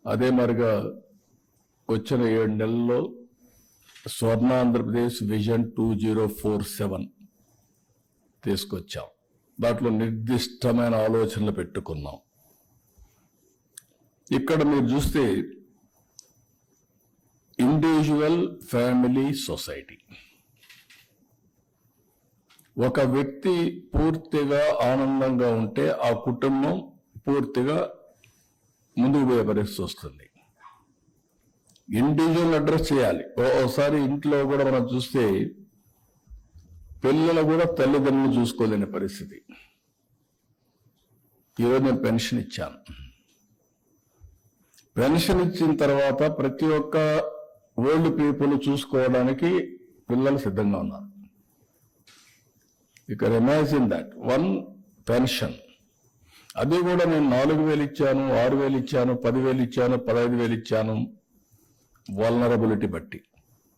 అదే మరిగా వచ్చిన 7 నెలల్లో స్వర్ణాంధ్రప్రదేశ్ విజన్ 2047 తీసుకొచ్చాం. దాంట్లో నిర్దిష్టమైన ఆలోచనలు పెట్టుకున్నాం. ఇక్కడ మీరు చూస్తే ఇండివిజువల్, ఫ్యామిలీ, సొసైటీ. ఒక వ్యక్తి పూర్తిగా ఆనందంగా ఉంటే ఆ కుటుంబం పూర్తిగా ముందుకు పోయే పరిస్థితి వస్తుంది. ఇండివిజువల్ అడ్రస్ చేయాలి. ఓసారి ఇంట్లో కూడా మనం చూస్తే పిల్లలు కూడా తల్లిదండ్రులు చూసుకోలేని పరిస్థితి. ఈరోజు నేను పెన్షన్ ఇచ్చాను. పెన్షన్ ఇచ్చిన తర్వాత ప్రతి ఒక్క ఓల్డ్ పీపుల్ చూసుకోవడానికి పిల్లలు సిద్ధంగా ఉన్నారు. You can imagine that. 1 pension, అది కూడా నేను 4,000 ఇచ్చాను, 6,000 ఇచ్చాను, 10,000 ఇచ్చాను, 15,000 ఇచ్చాను, వల్నరబిలిటీ బట్టి.